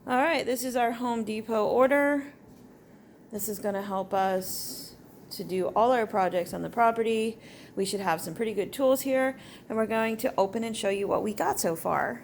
All right, this is our Home Depot order. This is going to help us to do all our projects on the property. We should have some pretty good tools here, and we're going to open and show you what we got so far.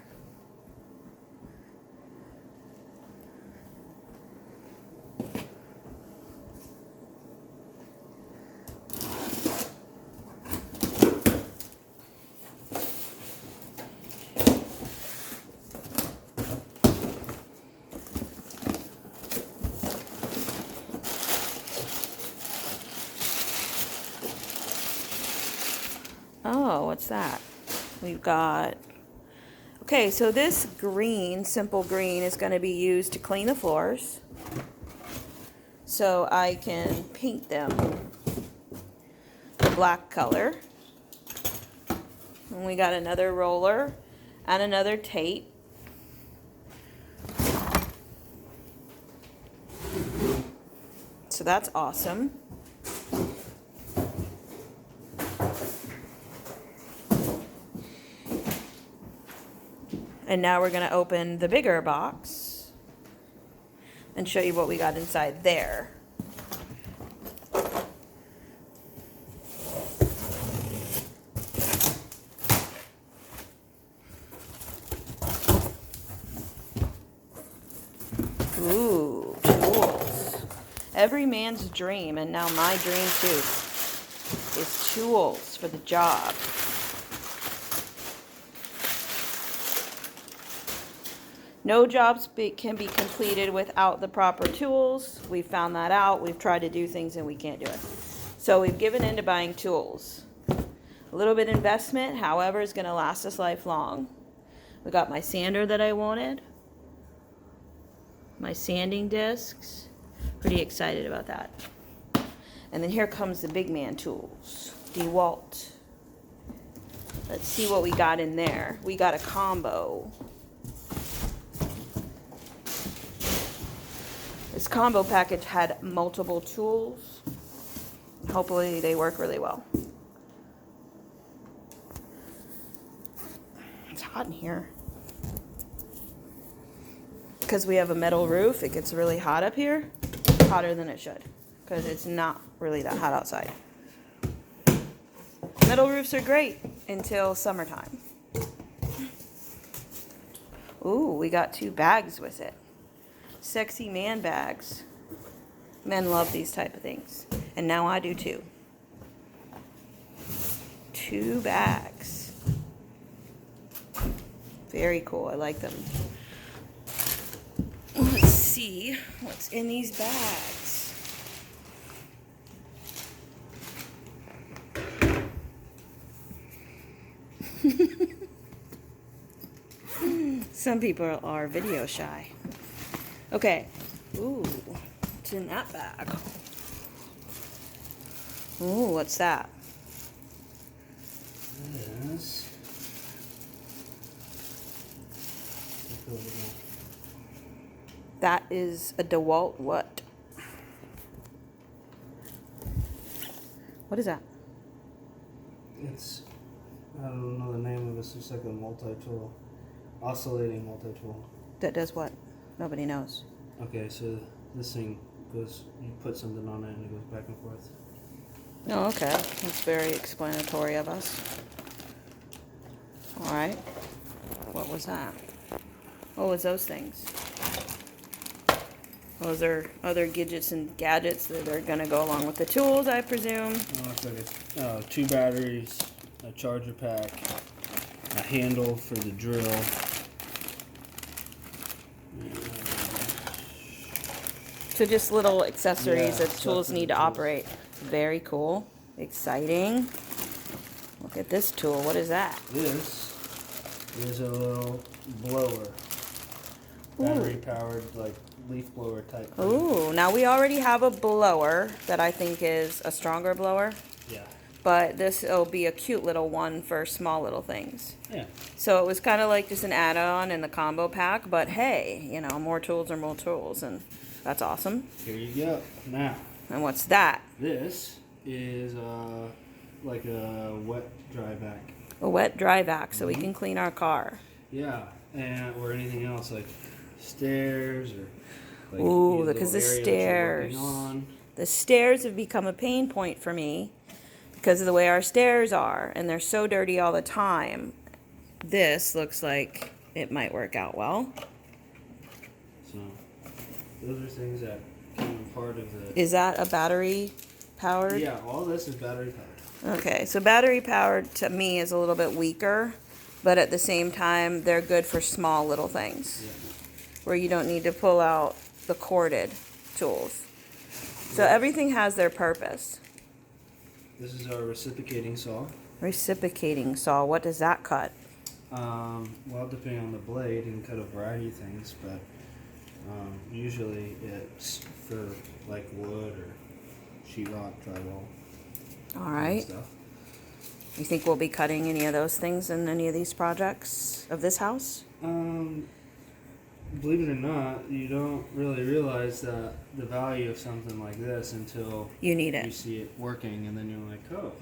Oh, what's that? We've got, okay, so this green, simple green, is going to be used to clean the floors. So I can paint them the black color. And we got another roller and another tape. So that's awesome. And now we're going to open the bigger box and show you what we got inside there. Ooh, tools. Every man's dream, and now my dream too, is tools for the job. No jobs can be completed without the proper tools. We've found that out. We've tried to do things and we can't do it. So we've given in to buying tools. A little bit investment, however, is going to last us lifelong. We got my sander that I wanted. My sanding discs. Pretty excited about that. And then here comes the big man tools. DeWalt. Let's see what we got in there. We got a combo. This combo package had multiple tools. Hopefully they work really well. It's hot in here. Because we have a metal roof, it gets really hot up here. Hotter than it should. Because it's not really that hot outside. Metal roofs are great until summertime. Ooh, we got 2 bags with it. Sexy man bags. Men love these type of things. And now I do too. 2 bags. Very cool. I like them. Let's see what's in these bags. Some people are video shy. Okay. Ooh, what's in that bag? Ooh, what's that? Yes. That is a DeWalt what? What is that? It's, I don't know the name of it. It's just like a multi-tool, oscillating multi-tool. That does what? Nobody knows. Okay, so this thing goes, you put something on it and it goes back and forth. Oh, okay. That's very explanatory of us. All right. What was that? What was those things? Those are other gadgets and gadgets that are going to go along with the tools, I presume. Oh, it's like 2 batteries, a charger pack, a handle for the drill. So just little accessories Yeah, that tools need to operate. Very cool. Exciting. Look at this tool. What is that? This is a little blower. Battery powered, like leaf blower type thing. Ooh, now we already have a blower that I think is a stronger blower. Yeah. But this will be a cute little one for small little things. Yeah. So it was kind of like just an add-on in the combo pack, but hey, you know, more tools are more tools, and that's awesome. Here you go. Now. And what's that? This is like a wet dry vac. A wet dry vac, so we can clean our car. Yeah, and or anything else like stairs or like Ooh, either because the little area that you're working stairs. on. The stairs have become a pain point for me because of the way our stairs are, and they're so dirty all the time. This looks like it might work out well. So those are things that become part of the. Is that a battery powered? Yeah, all this is battery powered. Okay, so battery powered to me is a little bit weaker, but at the same time, they're good for small little things Yeah. where you don't need to pull out the corded tools. So everything has their purpose. This is our reciprocating saw. Reciprocating saw, what does that cut? Well, depending on the blade, you can cut a variety of things, but usually it's for like wood or sheetrock, drywall, All and right. stuff. You think we'll be cutting any of those things in any of these projects of this house? Believe it or not, you don't really realize that the value of something like this until You need you it. see it working, and then you're like, oh,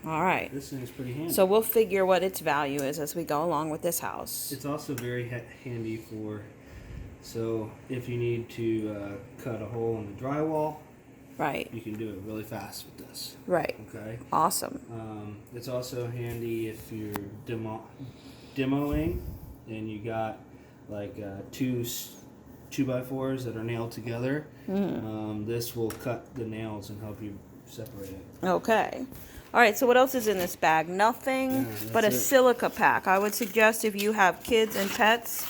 All right. this thing's pretty handy. So we'll figure what its value is as we go along with this house. It's also very handy for, so if you need to cut a hole in the drywall, Right. you can do it really fast with this. Right. Okay. Awesome. It's also handy if you're demoing and you got like 2x4s that are nailed together. This will cut the nails and help you separate it. Okay. All right, so what else is in this bag? Nothing Yeah, but a that's it. silica pack. I would suggest if you have kids and pets,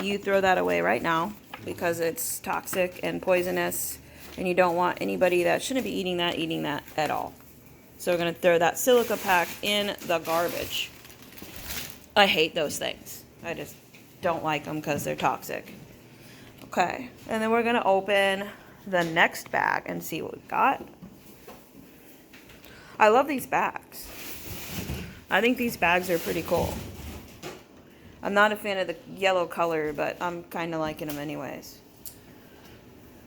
you throw that away right now because it's toxic and poisonous, and you don't want anybody that shouldn't be eating that at all. So we're going to throw that silica pack in the garbage. I hate those things. I just don't like them because they're toxic. Okay, and then we're going to open the next bag and see what we've got. I love these bags. I think these bags are pretty cool. I'm not a fan of the yellow color, but I'm kind of liking them anyways.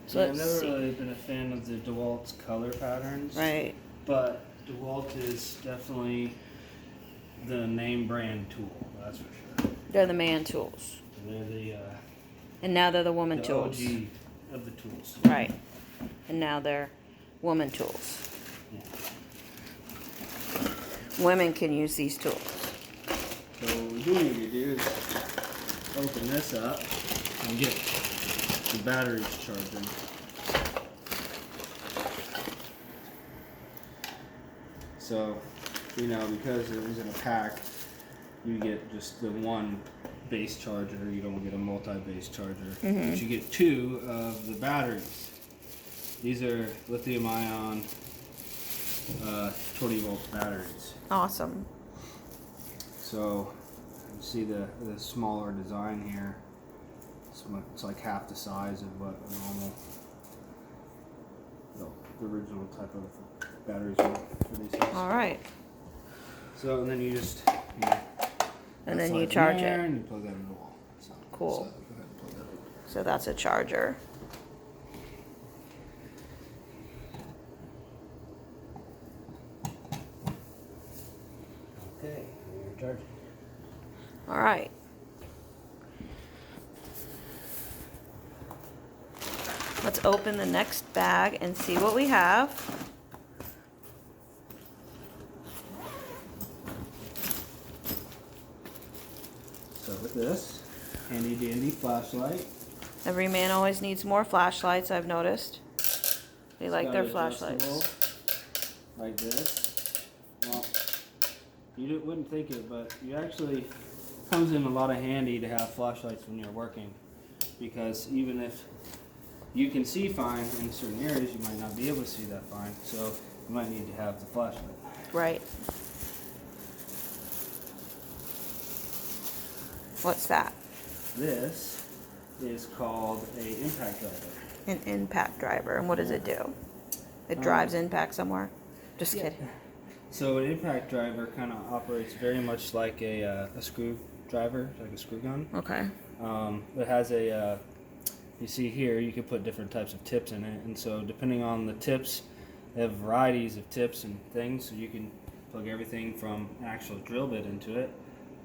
So Yeah, I've let's never see. really been a fan of the DeWalt's color patterns. Right. But DeWalt is definitely the name brand tool, that's for sure. They're the man tools. They're the And now they're the woman tools. OG of the tools. Right. And now they're woman tools. Yeah. Women can use these tools. So what we do need to do is open this up and get the batteries charging. So, because it was in a pack, you get just the one base charger. You don't get a multi-base charger. But you get two of the batteries. These are lithium-ion 20-volt batteries. Awesome. So you see the smaller design here. It's like half the size of what a normal, the original type of batteries are for these things. All right. So and then you just And then slide you in charge there it. and you plug that in the wall. So, Cool. So go ahead and plug that in. So that's a charger. Okay, you're charging. All right. Let's open the next bag and see what we have. So with this handy dandy flashlight. Every man always needs more flashlights, I've noticed. They like Got their it flashlights. adjustable like this. Well, you wouldn't think it, but you actually comes in a lot of handy to have flashlights when you're working, because even if you can see fine in certain areas, you might not be able to see that fine. So you might need to have the flashlight. Right. What's that? This is called a impact driver. An impact driver. And what does it do? It drives impact somewhere? Just Yeah. kidding. So an impact driver kind of operates very much like a screwdriver, like a screw gun. Okay. It has a, you see here, you can put different types of tips in it, and so depending on the tips, they have varieties of tips and things, so you can plug everything from an actual drill bit into it,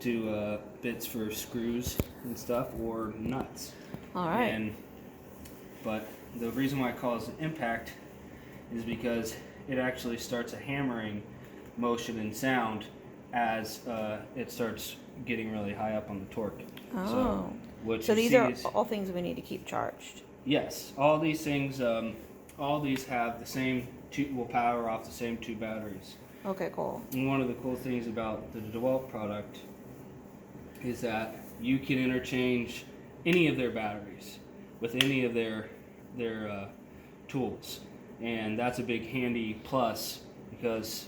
to bits for screws and stuff or nuts. All right. But the reason why I call it an impact is because it actually starts a hammering motion and sound as it starts getting really high up on the torque. Oh. So these are all things we need to keep charged. Yes, all these things, all these have the same will power off the same 2 batteries. Okay, cool. And one of the cool things about the DeWalt product is that you can interchange any of their batteries with any of their tools, and that's a big handy plus because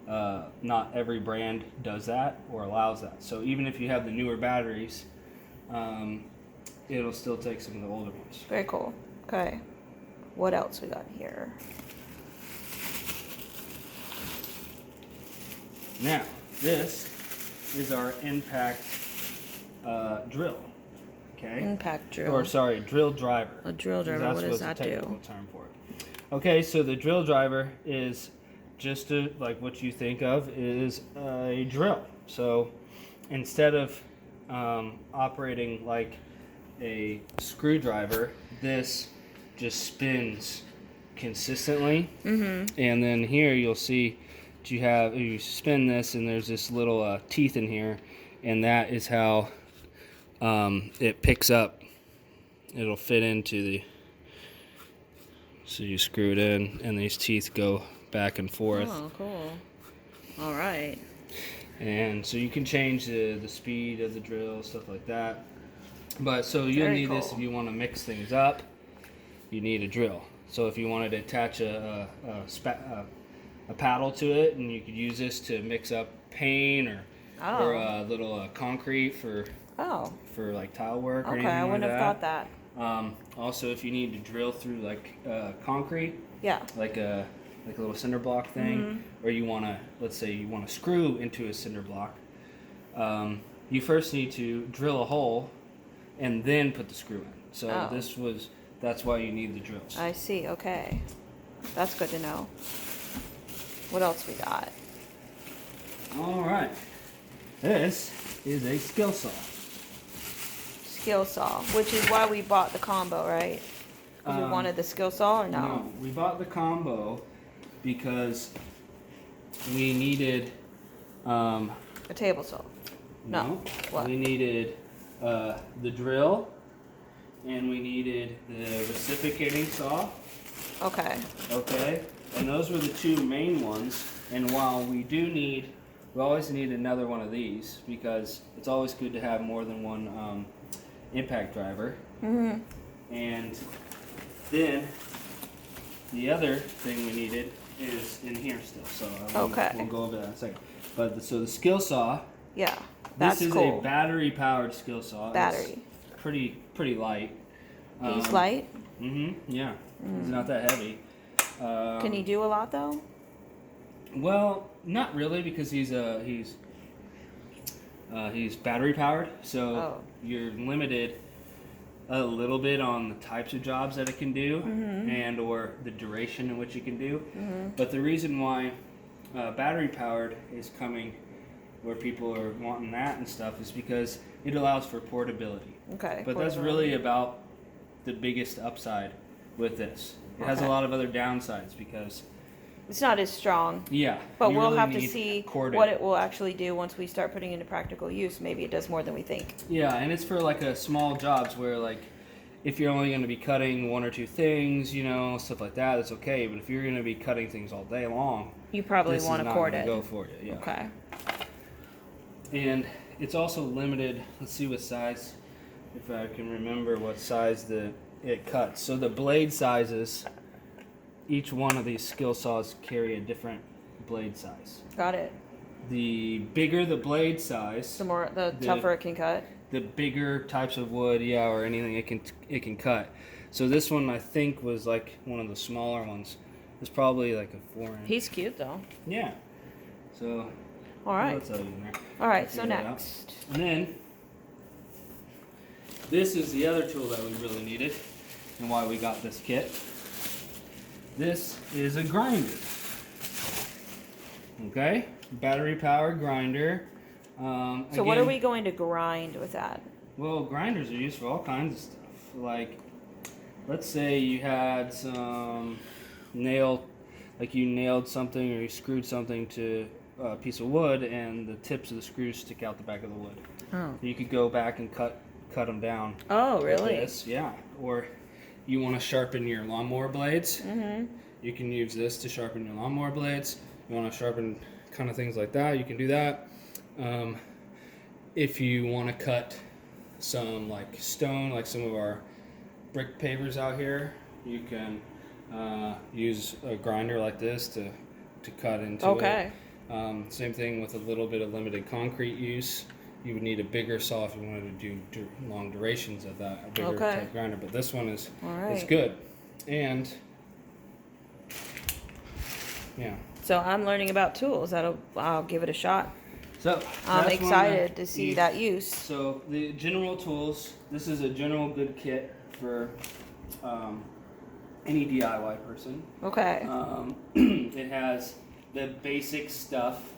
not every brand does that or allows that. So even if you have the newer batteries, it'll still take some of the older ones. Very cool. Okay. What else we got here? Now, this is our impact drill. Okay. Impact drill. Or sorry, drill driver. A drill driver. What does that That's the technical do? term for it. Okay, so the drill driver is just like what you think of is a drill. So instead of operating like a screwdriver, this just spins consistently. Mm-hmm. And then here you'll see you spin this, and there's this little teeth in here, and that is how it picks up. It'll fit into the. So you screw it in, and these teeth go back and forth. Oh, cool. All right. And so you can change the speed of the drill, stuff like that. But so you'll need this if you want to mix things up. You need a drill. So if you wanted to attach a paddle to it, and you could use this to mix up paint or a little concrete for like tile work or anything like that. Okay, I wouldn't have thought that. Also, if you need to drill through like concrete, like a little cinder block thing, or you want to, let's say you want to screw into a cinder block, you first need to drill a hole and then put the screw in. So that's why you need the drills. I see. Okay, that's good to know. What else we got? All right, this is a skill saw. Skill saw, which is why we bought the combo, right? Because we wanted the skill saw, or no? No, we bought the combo because we needed A table saw. No. What? We needed the drill, and we needed the reciprocating saw. Okay. Okay, and those were the 2 main ones. And while we always need another one of these because it's always good to have more than one impact driver. Mm-hmm. And then the other thing we needed is in here still. So we'll go over that in a second. But so the skill saw. Yeah, that's This is cool. a battery-powered skill saw. Battery. It's pretty light. He's light. Yeah. He's not that heavy. Can he do a lot though? Well, not really, because he's battery powered, so you're limited a little bit on the types of jobs that it can do and or the duration in which it can do. But the reason why battery powered is coming where people are wanting that and stuff is because it allows for portability. Okay. But that's really about the biggest upside with this. It has a lot of other downsides because it's not as strong. Yeah. But we'll have to see what it will actually do once we start putting it into practical use. Maybe it does more than we think. Yeah, and it's for like a small jobs where like if you're only going to be cutting 1 or 2 things, stuff like that, it's okay. But if you're going to be cutting things all day long, you probably want to cord it. Go for it. Yeah. Okay. And it's also limited. Let's see what size, if I can remember what size it cuts. So the blade sizes, each one of these skill saws carry a different blade size. Got it. The bigger the blade size, the tougher it can cut. The bigger types of wood, or anything it can cut. So this one I think was like one of the smaller ones. It's probably like a 4 inch. He's cute though. Yeah. So. All right. I'll tell you in there. All right. So next. And then this is the other tool that we really needed, and why we got this kit. This is a grinder. Okay, battery powered grinder. So what are again, we going to grind with that? Well, grinders are used for all kinds of stuff. Like, let's say you had some you nailed something or you screwed something to a piece of wood, and the tips of the screws stick out the back of the wood. Oh. You could go back and cut them down. Oh, with really? this, yeah. Or you want to sharpen your lawnmower blades. Mm-hmm. You can use this to sharpen your lawnmower blades. You want to sharpen kind of things like that, you can do that. If you want to cut some like stone, like some of our brick pavers out here, you can use a grinder like this to cut into Okay. it. Same thing with a little bit of limited concrete use. You would need a bigger saw if you wanted to do long durations of that, a bigger Okay. type grinder. But this one is All right. it's good, and yeah. So I'm learning about tools. I'll give it a shot. So I'm that's one excited that to see you- that use. So the general tools. This is a general good kit for any DIY person. Okay. It has the basic stuff,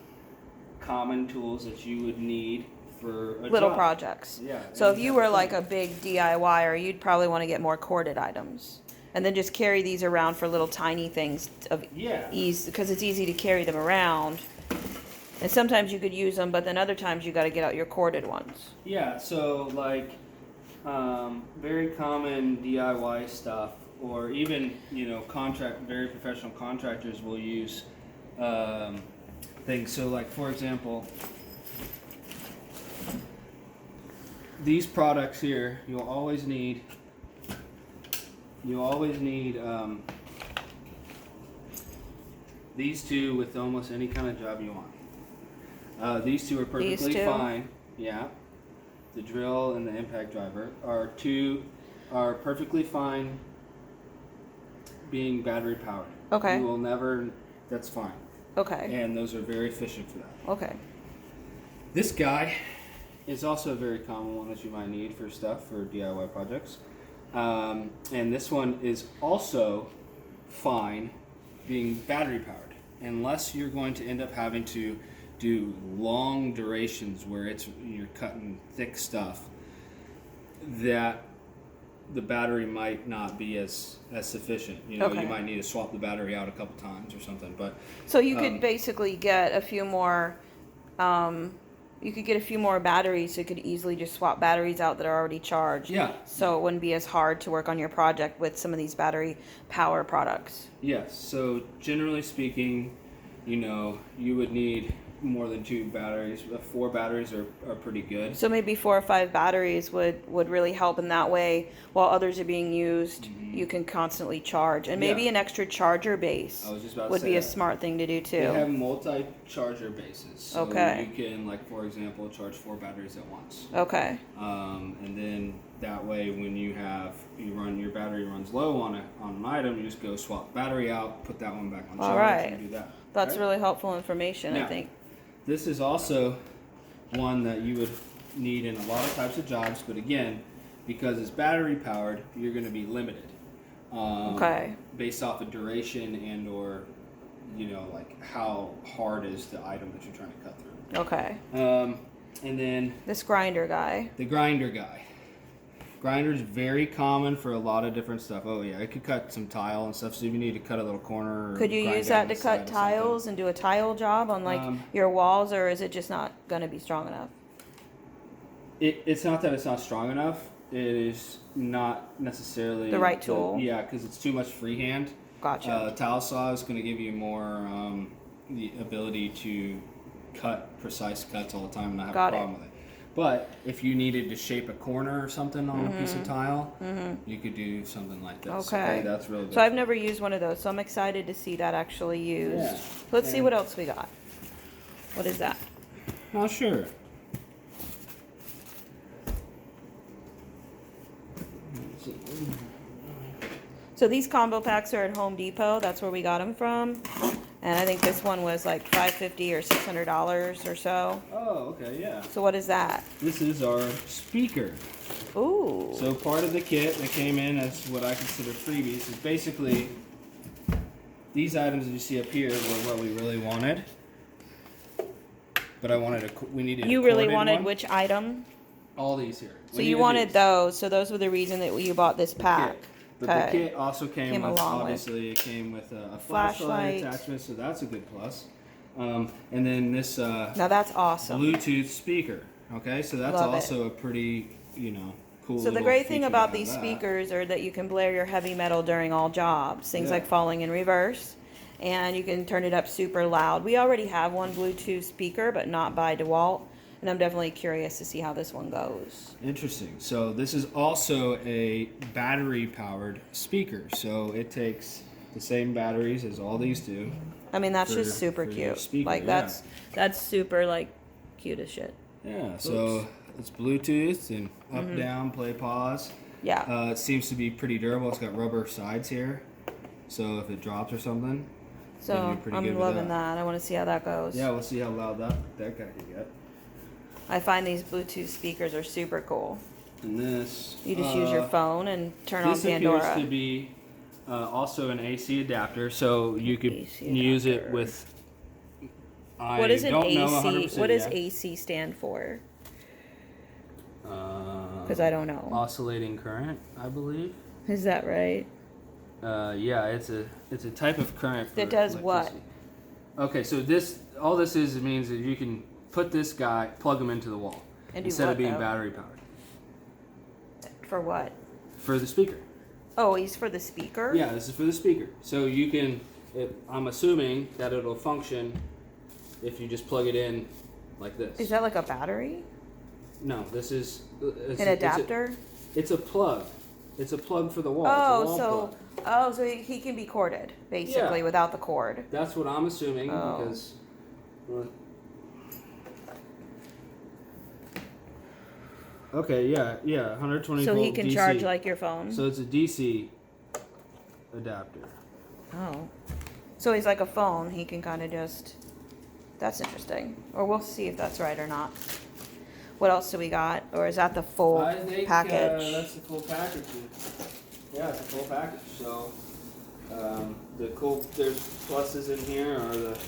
common tools that you would need for a Little job. projects. Yeah. So if any you type were of like thing. a big DIYer, you'd probably want to get more corded items. And then just carry these around for little tiny things of Yeah. ease, because it's easy to carry them around. And sometimes you could use them, but then other times you got to get out your corded ones. Yeah, so like very common DIY stuff, or even very professional contractors will use things. So like for example, these products here, you'll always need these two with almost any kind of job you want. These two are perfectly These two? fine. Yeah. The drill and the impact driver are perfectly fine being battery powered. Okay. You will never, that's fine. Okay. And those are very efficient for that. Okay. This guy is also a very common one that you might need for stuff for DIY projects. And this one is also fine being battery powered, unless you're going to end up having to do long durations where you're cutting thick stuff that the battery might not be as sufficient. Okay. You might need to swap the battery out a couple times or something. But So you could basically get a few more. You could get a few more batteries. So you could easily just swap batteries out that are already charged. yeah, So it wouldn't be as hard to work on your project with some of these battery power products. yes. So generally speaking, you would need more than 2 batteries. 4 batteries are pretty good. So maybe 4 or 5 batteries would really help in that way. While others are being used, you can constantly charge. And maybe Yeah. an extra charger base I was just about to would say be a that. smart thing to do They have too. multi-charger bases. So Okay. you can, like, for example, charge 4 batteries at once. Okay. And then that way, when your battery runs low on an item, you just go swap battery out, put that one back on charge, right. and do that. That's right? really helpful information, I Now, think. This is also one that you would need in a lot of types of jobs, but again, because it's battery powered, you're going to be limited. Okay. Based off of duration and/or, like how hard is the item that you're trying to cut through. Okay. And then This grinder guy. the grinder guy. Grinder's very common for a lot of different stuff. Oh yeah, it could cut some tile and stuff. So if you need to cut a little corner, or Could you grind use down that to the side cut of tiles and do a tile job on like Um, your walls, or is it just not going to be strong enough? something. It's not that it's not strong enough. It is not necessarily The right tool? Yeah, because it's too much freehand. Gotcha. Tile saw is going to give you more the ability to cut precise cuts all the time and not have Got a it. problem with it. But if you needed to shape a corner or something on a piece of tile, you could do something like this. Okay. That's really good. So I've never used one of those, so I'm excited to see that actually used. Yeah. Let's see And- what else we got. What is that? Oh, sure. So these combo packs are at Home Depot. That's where we got them from. And I think this one was like $550 or $600 or so. Oh, okay, yeah. So what is that? This is our speaker. Ooh. So part of the kit that came in as what I consider freebies is basically these items that you see up here were what we really wanted. but we needed. You a really corded wanted one. which item? All these here. So you wanted those. So those were the reason that you bought this pack. But the kit also came with, obviously, it came with a flashlight attachment, so that's a good plus. And then this now that's awesome. Bluetooth speaker. Okay, so that's Love also a pretty, cool. So the great thing about these speakers are that you can blare your heavy metal during all jobs, things like falling in reverse, and you can turn it up super loud. We already have one Bluetooth speaker, but not by DeWalt. And I'm definitely curious to see how this one goes. Interesting. So this is also a battery-powered speaker. So it takes the same batteries as all these do. I mean, that's just super cute. Speaker, like that's super like cute as shit. Yeah. So it's Bluetooth and up, down, play, pause. Yeah. It seems to be pretty durable. It's got rubber sides here, so if it drops or something, so I'm loving that. I want to see how that goes. Yeah, we'll see how loud that guy can get. I find these Bluetooth speakers are super cool. And this... You just use your phone and turn on Pandora. This appears to be also an AC adapter, so you could use it with... What is an AC? What does AC stand for? Because I don't know. Oscillating current, I believe. Is that right? Yeah, it's a type of current. That does what? Okay, so all this means that you can put this guy, plug him into the wall instead of being battery powered. For what? For the speaker. Oh, he's for the speaker? Yeah, this is for the speaker. So you can, I'm assuming that it'll function if you just plug it in like this. Is that like a battery? No, this is... An adapter? It's a plug. It's a plug for the wall. So he can be corded, basically, without the cord. That's what I'm assuming, because... Okay, yeah, 120 so volt he can DC. charge like your phone? So it's a DC adapter. Oh. So he's like a phone. He can kind of just... That's interesting. Or we'll see if that's right or not. What else do we got? Or is that the full package? That's the full package. Yeah, it's a full package. So there's pluses in here, or the...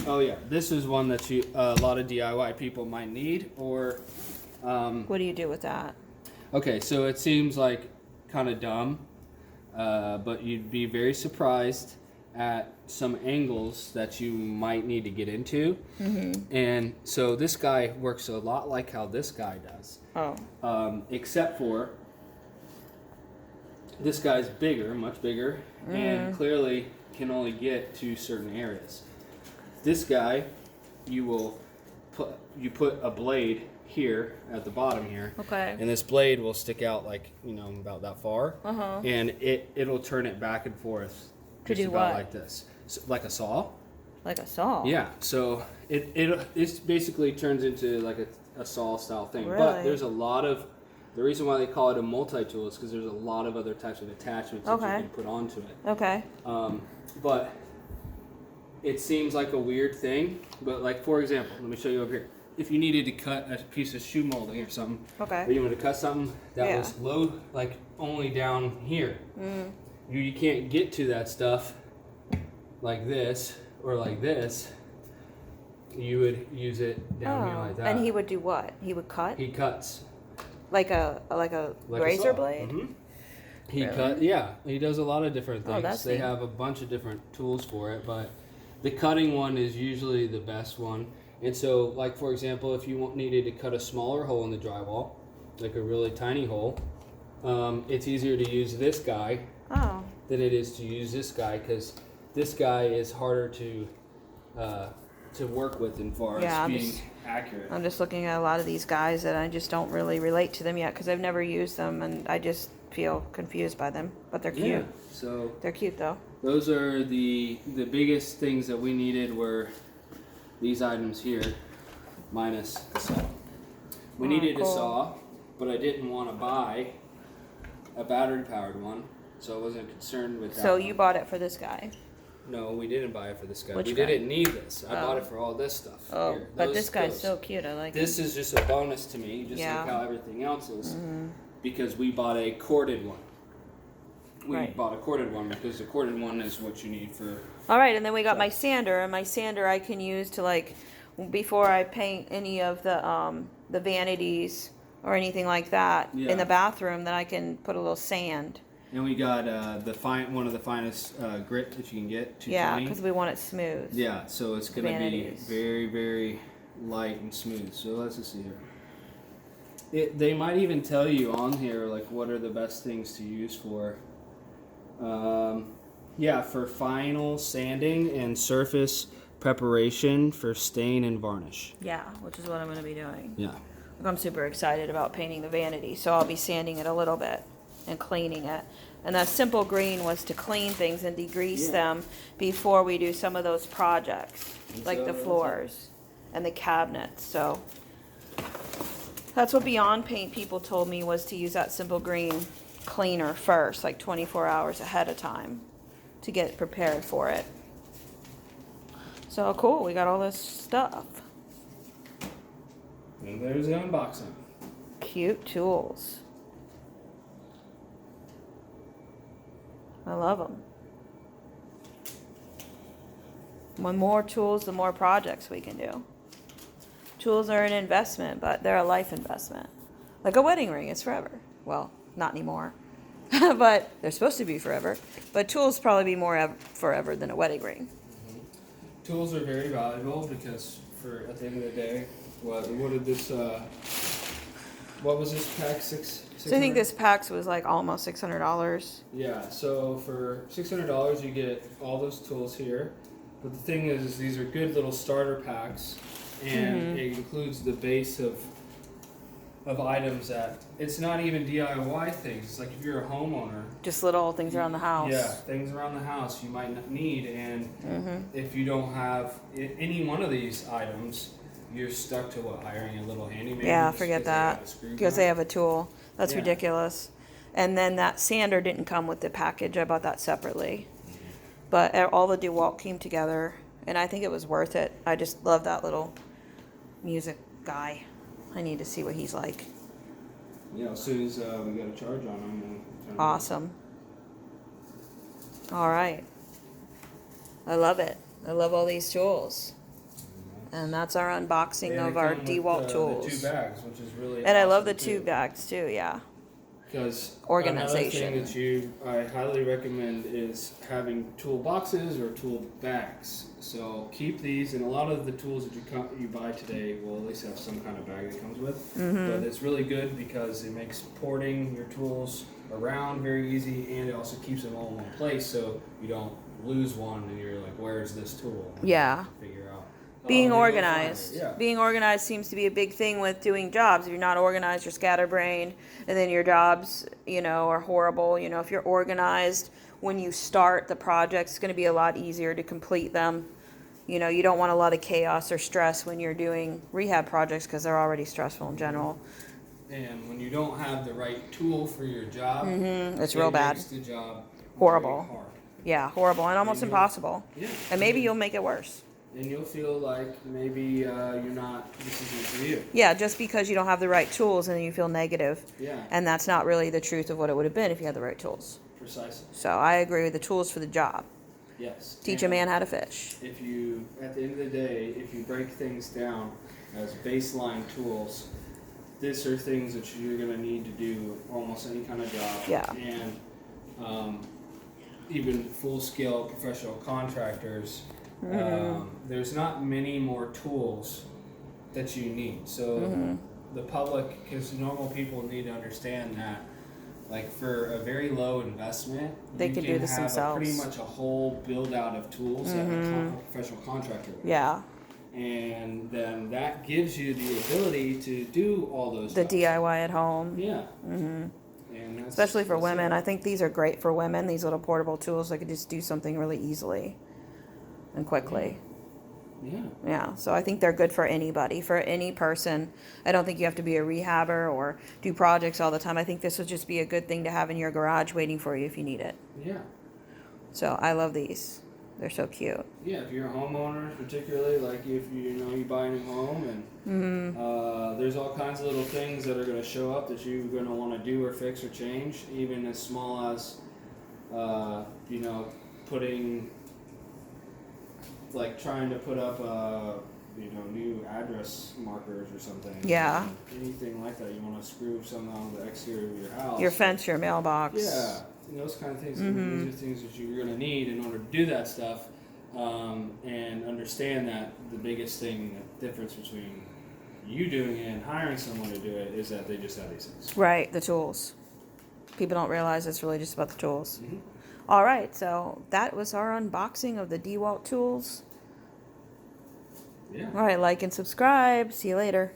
Oh yeah, this is one that a lot of DIY people might need, or... what do you do with that? Okay, so it seems like kind of dumb, but you'd be very surprised at some angles that you might need to get into. And so this guy works a lot like how this guy does. Except for this guy's bigger, much bigger, and clearly can only get to certain areas. This guy, you put a blade here at the bottom here, and this blade will stick out like about that far, and it'll turn it back and forth. To do what? Like this, so, like a saw. Like a saw. Yeah. So it basically turns into like a saw style thing. Really? But there's a lot of the reason why they call it a multi-tool is because there's a lot of other types of attachments that you can put onto it. Okay. But it seems like a weird thing. But like for example, let me show you over here. If you needed to cut a piece of shoe molding or something, or you wanted to cut something that was low, like only down here. You can't get to that stuff like this or like this. You would use it down here like that. And he would do what? He would cut? He cuts. Like a razor blade? He he does a lot of different things. They neat. have a bunch of different tools for it, but the cutting one is usually the best one. And so, like for example, if you needed to cut a smaller hole in the drywall, like a really tiny hole, it's easier to use this guy than it is to use this guy, because this guy is harder to work with as far as being accurate. I'm just looking at a lot of these guys and I just don't really relate to them yet because I've never used them and I just feel confused by them. But they're cute. Yeah, so they're cute though. Those are the biggest things that we needed were these items here, minus the saw. We needed a saw, but I didn't want to buy a battery-powered one, so I wasn't concerned with that. So you bought it for this guy? No, we didn't buy it for this guy. Which we guy? didn't need this. I bought it for all this stuff. Oh, here. but this guy's so cute. I like this. This is just a bonus to me, just like how everything else is, because we bought a corded one. we Right. bought a corded one because the corded one is what you need for. All right, and then we got my sander, and my sander I can use to like before I paint any of the vanities or anything like that Yeah. in the bathroom. Then I can put a little sand. And we got one of the finest grit that you can get. 220. Yeah, because we want it smooth. Yeah, so it's gonna Vanities. be very, very light and smooth. So let's just see here. They might even tell you on here like what are the best things to use for. Yeah, for final sanding and surface preparation for stain and varnish. Yeah, which is what I'm going to be doing. Yeah. I'm super excited about painting the vanity, so I'll be sanding it a little bit and cleaning it. And that simple green was to clean things and degrease them before we do some of those projects, like the floors and the cabinets. So that's what Beyond Paint people told me, was to use that simple green cleaner first, like 24 hours ahead of time to get prepared for it. So cool, we got all this stuff. And there's the unboxing. Cute tools. I love them. The more tools, the more projects we can do. Tools are an investment, but they're a life investment. Like a wedding ring, it's forever. Well, not anymore. But they're supposed to be forever. But tools probably be more forever than a wedding ring. Tools are very valuable because at the end of the day, what did this what was this pack? So I think this pack was like almost $600. Yeah, so for $600 you get all those tools here. But the thing is these are good little starter packs, and it includes the base of items that it's not even DIY things. It's like if you're a homeowner, Just little things around the house. yeah, things around the house you might not need, and if you don't have any one of these items, you're stuck to hiring a little handyman. Yeah, just forget 'cause they got that. a screw Because gun. they have a tool. That's Yeah. ridiculous. And then that sander didn't come with the package. I bought that separately. But all the DeWalt came together, and I think it was worth it. I just love that little music guy. I need to see what he's like. Yeah, as soon as we get a charge on them, we'll turn them on. Awesome. All right. I love it. I love all these tools. And that's our unboxing And of they our come with, DeWalt the tools. 2 bags, which is really And I love awesome, the two too. bags too, yeah. Because Organization. another thing that I highly recommend is having tool boxes or tool bags. So keep these, and a lot of the tools that you buy today will at least have some kind of bag that comes with. But it's really good because it makes porting your tools around very easy, and it also keeps them all in one place, so you don't lose one and you're like, where's this tool? Yeah. Figure out. Being Oh, let me go find organized. it. Yeah. Being organized seems to be a big thing with doing jobs. If you're not organized, you're scatterbrained, and then your jobs, are horrible. If you're organized when you start the project, it's going to be a lot easier to complete them. You don't want a lot of chaos or stress when you're doing rehab projects because they're already stressful in general. And when you don't have the right tool for your job, It's it real bad. makes the job Horrible. very hard. Yeah, horrible and almost And impossible. Yeah. And maybe you'll make it worse. And you'll feel like maybe this isn't for you. Yeah, just because you don't have the right tools and then you feel negative. Yeah, And that's not really the truth of what it would have been if you had the right tools. precisely. So I agree with the tools for the job. Yes. Teach a And man how to fish. If you, at the end of the day, if you break things down as baseline tools, these are things that you're going to need to do almost any kind of job. Yeah. And even full-scale professional contractors, there's not many more tools that you need. So the public, because normal people need to understand that, like for a very low investment, They you can do this have themselves. pretty much a whole build out of tools that a professional contractor would. Yeah, And then that gives you the ability to do all those the jobs. DIY at home. Yeah. And that's, Especially for that's women. it. I think these are great for women, these little portable tools that could just do something really easily and quickly. Yeah. Yeah, so I think they're good for anybody, for any person. I don't think you have to be a rehabber or do projects all the time. I think this would just be a good thing to have in your garage waiting for you if you need it. Yeah. So I love these. They're so cute. Yeah, if you're a homeowner, particularly, like if you buy a new home and there's all kinds of little things that are going to show up that you're going to want to do or fix or change, even as small as you know, trying to put up new address markers or something. Yeah. Anything like that. You want to screw something on the exterior of your house. Your fence, your mailbox. Yeah, those kind of things. Mm-hmm. These are things that you're going to need in order to do that stuff, and understand that the biggest thing, the difference between you doing it and hiring someone to do it is that they just have these things. Right, the tools. People don't realize it's really just about the tools. Mm-hmm. All right, so that was our unboxing of the DeWalt tools. Yeah. All right, like and subscribe. See you later.